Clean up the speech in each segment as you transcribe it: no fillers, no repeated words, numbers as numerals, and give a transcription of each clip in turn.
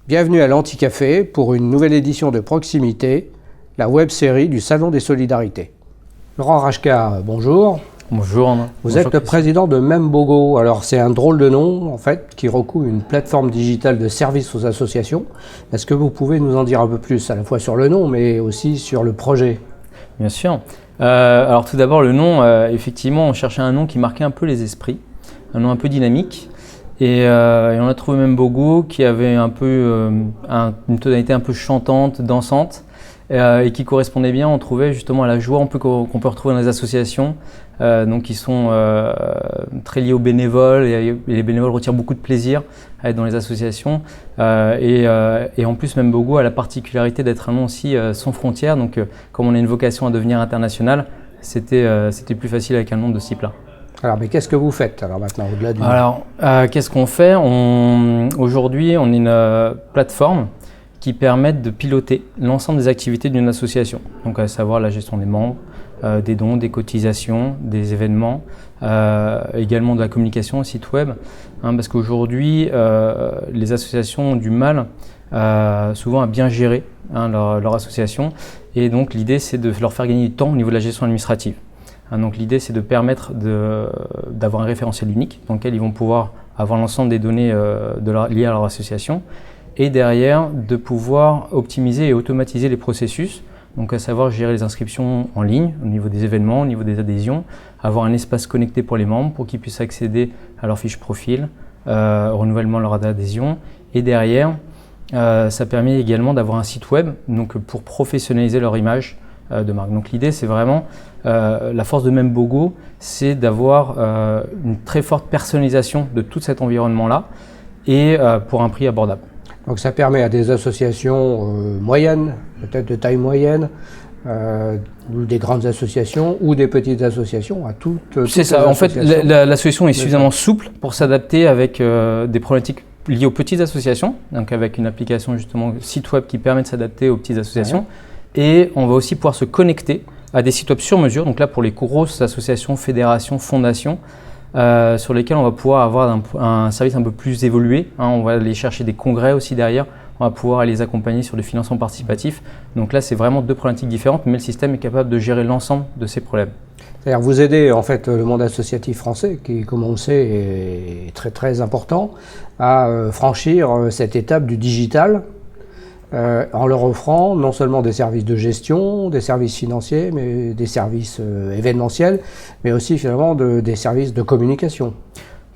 Bienvenue à l'Anticafé pour une nouvelle édition de Proximité, la web-série du Salon des Solidarités. Laurent Rachka, bonjour. Bonjour. Vous êtes le président de Membogo. Alors c'est un drôle de nom en fait qui recouvre une plateforme digitale de services aux associations. Est-ce que vous pouvez nous en dire un peu plus, à la fois sur le nom mais aussi sur le projet? Bien sûr. Alors tout d'abord le nom, effectivement on cherchait un nom qui marquait un peu les esprits, un nom un peu dynamique. Et on a trouvé Membogo qui avait un peu une tonalité un peu chantante, dansante et qui correspondait bien, on trouvait justement à la joie qu'on peut retrouver dans les associations, donc qui sont très liées aux bénévoles et les bénévoles retirent beaucoup de plaisir à être dans les associations et en plus Membogo a la particularité d'être un nom aussi sans frontières, donc comme on a une vocation à devenir international, c'était plus facile avec un nom de ce type-là. Alors, mais qu'est-ce que vous faites alors maintenant au-delà du... Alors, qu'est-ce qu'on fait? Aujourd'hui, on est une plateforme qui permet de piloter l'ensemble des activités d'une association. Donc, à savoir la gestion des membres, des dons, des cotisations, des événements, également de la communication, site web. Parce qu'aujourd'hui, les associations ont du mal souvent à bien gérer leur association. Et donc, l'idée, c'est de leur faire gagner du temps au niveau de la gestion administrative. Donc l'idée c'est de permettre d'avoir un référentiel unique dans lequel ils vont pouvoir avoir l'ensemble des données liées à leur association et derrière de pouvoir optimiser et automatiser les processus, donc à savoir gérer les inscriptions en ligne au niveau des événements, au niveau des adhésions, avoir un espace connecté pour les membres pour qu'ils puissent accéder à leur fiche profil, au renouvellement de leur adhésion et derrière ça permet également d'avoir un site web donc pour professionnaliser leur image de marque. Donc l'idée c'est vraiment, la force de Membogo, c'est d'avoir une très forte personnalisation de tout cet environnement-là et pour un prix abordable. Donc ça permet à des associations moyennes, peut-être de taille moyenne, ou des grandes associations ou des petites associations, à toutes c'est ça, en fait la solution est suffisamment souple pour s'adapter avec des problématiques liées aux petites associations, donc avec une application justement site web qui permet de s'adapter aux petites associations. Et on va aussi pouvoir se connecter à des sites web sur mesure, donc là pour les grosses associations, fédérations, fondations, sur lesquelles on va pouvoir avoir un service un peu plus évolué. On va aller chercher des congrès aussi derrière, on va pouvoir les accompagner sur des financements participatifs. Donc là c'est vraiment deux problématiques différentes, mais le système est capable de gérer l'ensemble de ces problèmes. C'est-à-dire vous aidez en fait le monde associatif français, qui comme on le sait est très très important, à franchir cette étape du digital, en leur offrant non seulement des services de gestion, des services financiers, mais des services événementiels, mais aussi finalement des services de communication.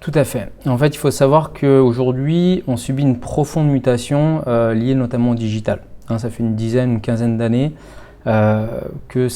Tout à fait. En fait, il faut savoir qu'aujourd'hui, on subit une profonde mutation liée notamment au digital. Ça fait une dizaine, une quinzaine d'années que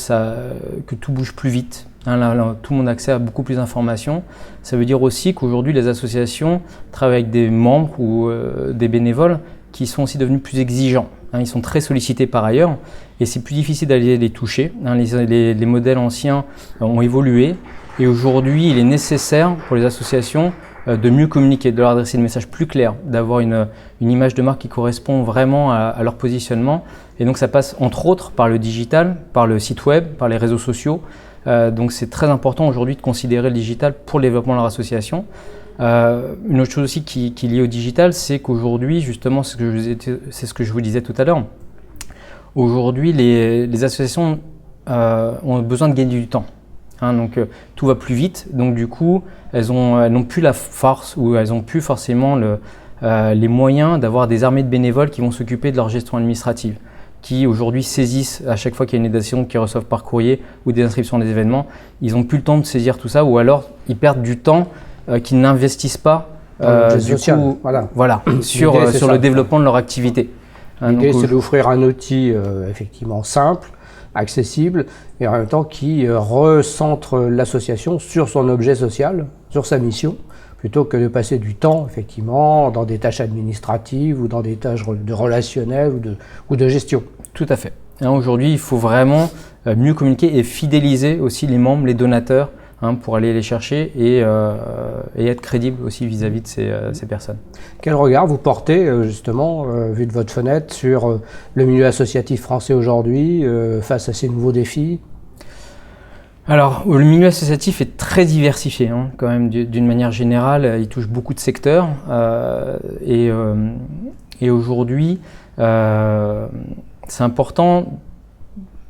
tout bouge plus vite. Là, tout le monde a accès à beaucoup plus d'informations. Ça veut dire aussi qu'aujourd'hui, les associations travaillent avec des membres ou des bénévoles qui sont aussi devenus plus exigeants. Ils sont très sollicités par ailleurs et c'est plus difficile d'aller les toucher. Les modèles anciens ont évolué et aujourd'hui il est nécessaire pour les associations de mieux communiquer, de leur adresser des messages plus clairs, d'avoir une image de marque qui correspond vraiment à leur positionnement. Et donc ça passe entre autres par le digital, par le site web, par les réseaux sociaux. Donc c'est très important aujourd'hui de considérer le digital pour le développement de leur association. Une autre chose aussi qui est liée au digital, c'est qu'aujourd'hui, justement, c'est ce que je vous disais tout à l'heure, aujourd'hui les associations ont besoin de gagner du temps. Donc tout va plus vite, donc du coup elles n'ont plus la force ou elles n'ont plus forcément les moyens d'avoir des armées de bénévoles qui vont s'occuper de leur gestion administrative, qui aujourd'hui saisissent à chaque fois qu'il y a une adhésion qu'ils reçoivent par courrier ou des inscriptions à des événements, ils n'ont plus le temps de saisir tout ça ou alors ils perdent du temps qu'ils n'investissent pas sur le développement de leur activité. L'idée c'est d'offrir un outil effectivement simple, accessible et en même temps qui recentre l'association sur son objet social, sur sa mission, plutôt que de passer du temps effectivement dans des tâches administratives ou dans des tâches de relationnel ou de gestion. Tout à fait. Aujourd'hui, il faut vraiment mieux communiquer et fidéliser aussi les membres, les donateurs, pour aller les chercher et être crédible aussi vis-à-vis de ces personnes. Quel regard vous portez justement, vu de votre fenêtre, sur le milieu associatif français aujourd'hui face à ces nouveaux défis? Alors, le milieu associatif est très diversifié, quand même, d'une manière générale. Il touche beaucoup de secteurs et Et aujourd'hui, c'est important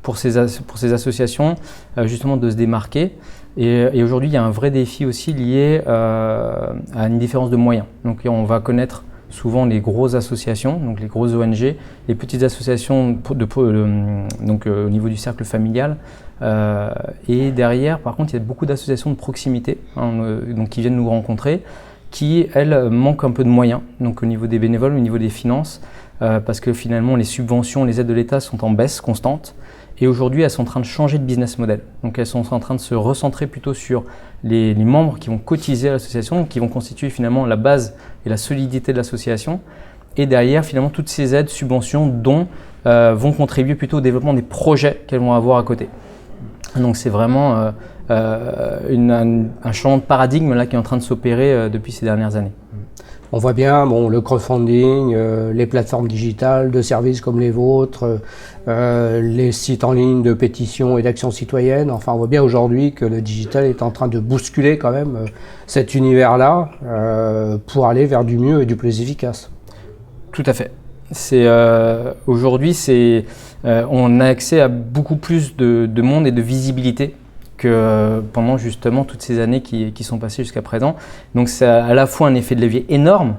pour ces associations justement de se démarquer. Et aujourd'hui, il y a un vrai défi aussi lié à une différence de moyens. Donc on va connaître souvent les grosses associations, donc les grosses ONG, les petites associations au niveau du cercle familial. Et derrière, par contre, il y a beaucoup d'associations de proximité donc qui viennent nous rencontrer, qui, elles, manquent un peu de moyens, donc au niveau des bénévoles, au niveau des finances, parce que finalement, les subventions, les aides de l'État sont en baisse constante. Et aujourd'hui, elles sont en train de changer de business model. Donc elles sont en train de se recentrer plutôt sur les membres qui vont cotiser à l'association, qui vont constituer finalement la base et la solidité de l'association. Et derrière, finalement, toutes ces aides, subventions, dons vont contribuer plutôt au développement des projets qu'elles vont avoir à côté. Donc c'est vraiment un changement de paradigme là, qui est en train de s'opérer depuis ces dernières années. On voit bien le crowdfunding, les plateformes digitales de services comme les vôtres, les sites en ligne de pétitions et d'actions citoyennes. Enfin, on voit bien aujourd'hui que le digital est en train de bousculer quand même cet univers-là pour aller vers du mieux et du plus efficace. Tout à fait. Aujourd'hui, on a accès à beaucoup plus de monde et de visibilité que pendant justement toutes ces années qui sont passées jusqu'à présent. Donc c'est à la fois un effet de levier énorme,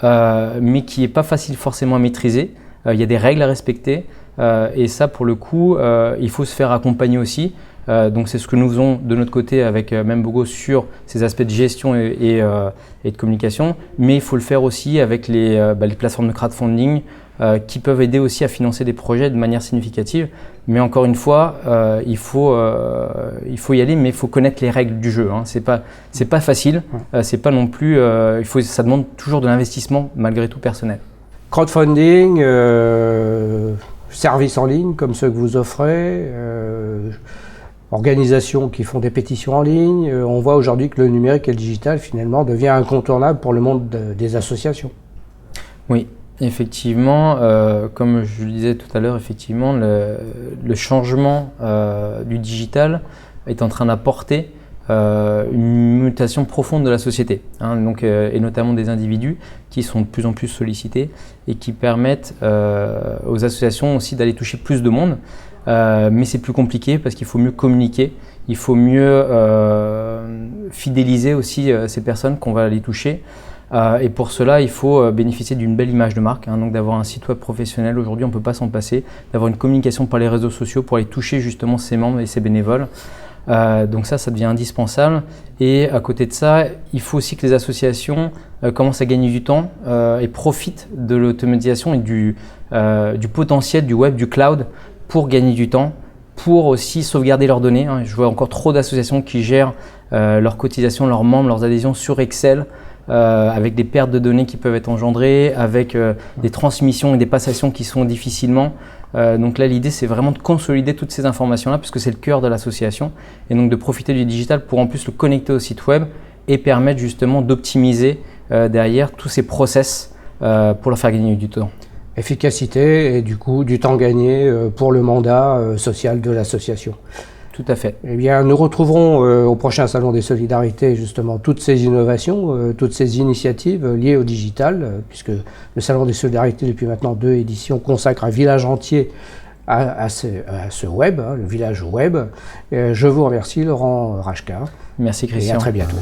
mais qui n'est pas facile forcément à maîtriser. Il y a des règles à respecter et ça pour le coup, il faut se faire accompagner aussi. Donc c'est ce que nous faisons de notre côté avec Membogo sur ces aspects de gestion et de communication, mais il faut le faire aussi avec les plateformes de crowdfunding qui peuvent aider aussi à financer des projets de manière significative. Mais encore une fois, il faut y aller, mais il faut connaître les règles du jeu. Hein. C'est pas facile, c'est pas non plus. Ça demande toujours de l'investissement malgré tout personnel. Crowdfunding, services en ligne comme ceux que vous offrez, organisations qui font des pétitions en ligne. On voit aujourd'hui que le numérique et le digital finalement devient incontournable pour le monde des associations. Oui. Effectivement, comme je le disais tout à l'heure, effectivement, le changement du digital est en train d'apporter une mutation profonde de la société, hein, donc, et notamment des individus qui sont de plus en plus sollicités et qui permettent aux associations aussi d'aller toucher plus de monde. Mais c'est plus compliqué parce qu'il faut mieux communiquer, il faut mieux fidéliser aussi ces personnes qu'on va aller toucher. Et pour cela, il faut bénéficier d'une belle image de marque, hein, donc d'avoir un site web professionnel. Aujourd'hui, on ne peut pas s'en passer, d'avoir une communication par les réseaux sociaux pour aller toucher justement ses membres et ses bénévoles. Donc ça devient indispensable. Et à côté de ça, il faut aussi que les associations commencent à gagner du temps et profitent de l'automatisation et du potentiel du web, du cloud pour gagner du temps, pour aussi sauvegarder leurs données. Hein. Je vois encore trop d'associations qui gèrent leurs cotisations, leurs membres, leurs adhésions sur Excel, avec des pertes de données qui peuvent être engendrées, avec des transmissions et des passations qui sont difficilement. Donc là, l'idée, c'est vraiment de consolider toutes ces informations-là, puisque c'est le cœur de l'association, et donc de profiter du digital pour en plus le connecter au site web et permettre justement d'optimiser derrière tous ces process pour leur faire gagner du temps. Efficacité et du coup du temps gagné pour le mandat social de l'association. Tout à fait. Eh bien, nous retrouverons au prochain Salon des Solidarités justement toutes ces innovations, toutes ces initiatives liées au digital, puisque le Salon des Solidarités, depuis maintenant 2 éditions, consacre un village entier à ce web, hein, le village web. Je vous remercie, Laurent Rachka. Merci, Christian. Et à très bientôt.